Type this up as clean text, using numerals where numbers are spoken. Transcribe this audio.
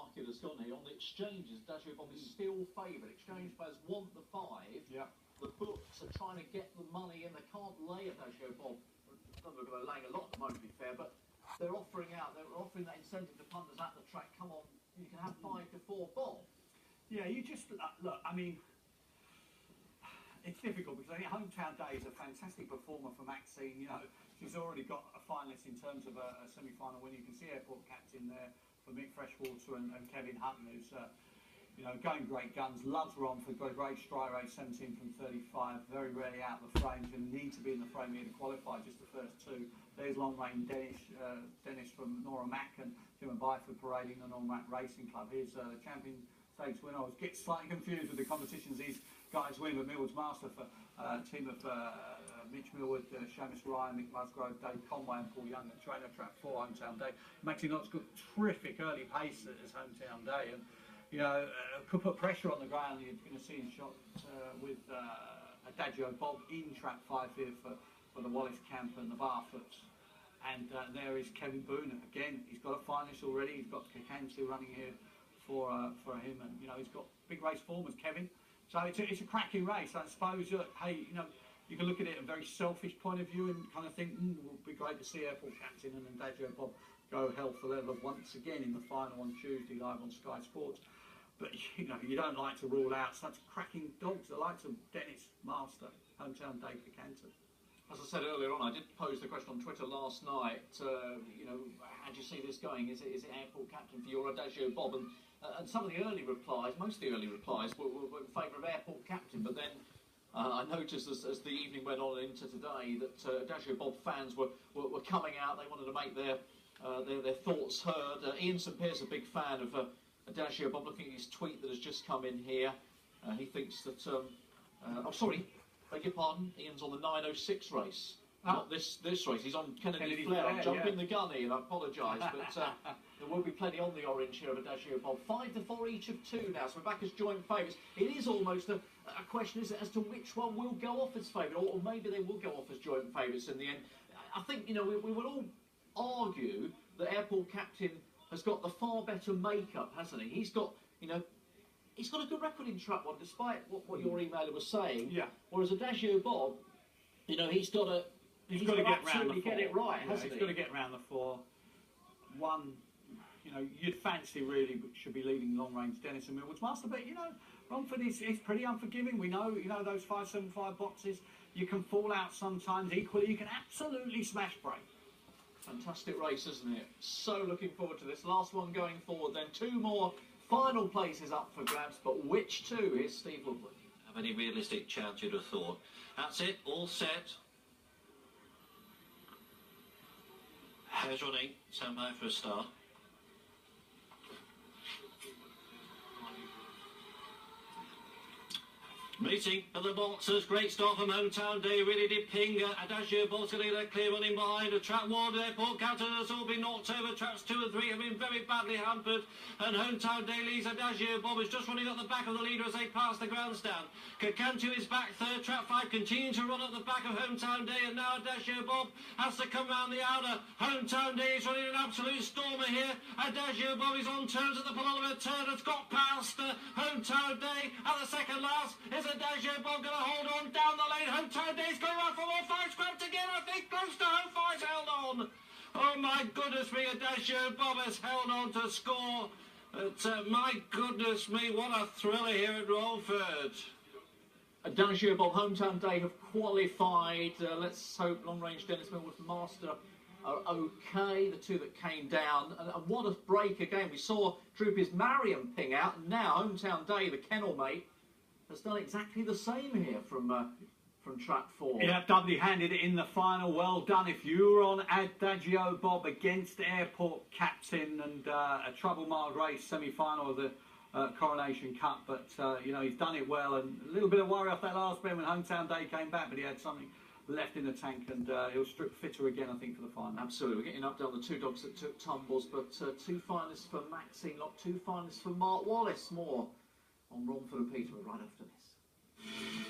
market has gone here. On the exchanges, Adageo Bob is still favoured. Exchange players want the 5. Yeah. The books are trying to get the money in. They can't lay Adageo Bob. Not that they're laying a lot at the moment, to be fair, but they're offering that incentive to punters at the track. Come on, you can have 5 to 4 Bob. Yeah, you just look. I mean, it's difficult because I think Hometown Day is a fantastic performer for Maxine. You know, she's already got a finalist in terms of a semi-final win. You can see Airport Captain there for Mick Freshwater and Kevin Hutton, who's you know, going great guns. Loves Romford, got a great strike rate, 17 from 35. Very rarely out of the frame. Going to need to be in the frame here to qualify. Just the first 2. There's long range Dennis from Nora Mack and Jim and Byford parading the Nora Mack Racing Club. Here's the champion stakes winner. I was getting slightly confused with the competitions these guys win, but Millwood's Master for a team of Mitch Millwood, Seamus Ryan, Mick Musgrove, Dave Conway and Paul Young, the trainer, track 4, Hometown Day. Maxine Knott's got terrific early pace at his Hometown Day, and you know, could put pressure on the ground. You're going to see him shot with Adageo Bob in track 5 here for the Wallace Camp and the Barfoots. And there is Kevin Boone again. He's got a finalist already. He's got Kakantu running here for him, and you know, he's got big race form as Kevin. So it's a cracking race. I suppose, hey, you know, you can look at it in a very selfish point of view and kind of think, it would be great to see Airport Captain and Adageo Bob go hell for leather once again in the final on Tuesday live on Sky Sports. But you know, you don't like to rule out such cracking dogs. The likes of Dennis, Master, Hometown Day for Canton. As I said earlier on, I did pose the question on Twitter last night. You know, how do you see this going? Is it Airport Captain for your Adageo Bob? And some of the early replies, most of the early replies, were in favour of Airport Captain. But then I noticed as the evening went on into today that Adageo Bob fans were coming out. They wanted to make their thoughts heard. Ian St Pierre's a big fan of Adageo Bob. Looking at his tweet that has just come in here, he thinks that. Oh, sorry. Beg your pardon, Ian's on the 906 race, not this race. He's on Kennedy Flair. I'm jumping the gun, Ian, I apologise, but there will be plenty on the orange here of Adageo Bob. 5 to 4 each of 2 now, so we're back as joint favourites. It is almost a question, is it, as to which one will go off as favourite, or maybe they will go off as joint favourites in the end. I think, you know, we will all argue that Airport Captain has got the far better makeup, hasn't he? He's got, you know, he's got a good record in track 1, despite what your emailer was saying. Yeah. Whereas Adageo Bob, you know, he's got to get round the 4. Get it right, hasn't he? He's got to get round the 4. One, you know, you'd fancy really should be leading long range Dennis and Millwood's Master, but you know, Romford is pretty unforgiving. We know, you know, those 575 boxes. You can fall out sometimes. Equally, you can absolutely smash break. Fantastic race, isn't it? So looking forward to this. Last one going forward, then 2 more. Final places up for grabs, but which 2? Here's Steve Woodward. Have any realistic chance, you'd have thought. That's it, all set. There's Ronnie, stand by for a start. Meeting of the boxers, great start from Hometown Day, really did ping Adageo Bob's going to get a clear running behind. A track 1, Airport Captain has all been knocked over. Tracks 2 and 3 have been very badly hampered, and Hometown Day leads. Adageo Bob is just running up the back of the leader as they pass the grandstand. Kakantu is back third, track 5 continuing to run up the back of Hometown Day, and now Adageo Bob has to come round the outer. Hometown Day is running an absolute stormer here. Adageo Bob is on turns at the penultimate turn, has got past Hometown Day at the second last. Is Adageo Bob going to hold on down the lane? Hometown Day's going around for more fights, grabbed again, I think, close to home, fights held on. Oh my goodness me, Adageo Bob has held on to score. But my goodness me, what a thriller here at Romford. Adageo Bob, Hometown Day have qualified. Let's hope long range Dennis Millwood's Master are okay, the 2 that came down. And what a break again. We saw Droopy's Marion ping out, and now Hometown Day, the kennel mate, has done exactly the same here from track 4. Yeah, doubly handed it in the final. Well done. If you were on Adageo Bob against Airport Captain, and a trouble-mild race semi-final of the Coronation Cup, but you know, he's done it well, and a little bit of worry off that last bend when Hometown Day came back, but he had something left in the tank, and he'll strip fitter again, I think, for the final. Absolutely. We're getting up down the 2 dogs that took tumbles, but 2 finalists for Maxine Lock, 2 finalists for Mark Wallace. More on Romford and Peterborough right after this.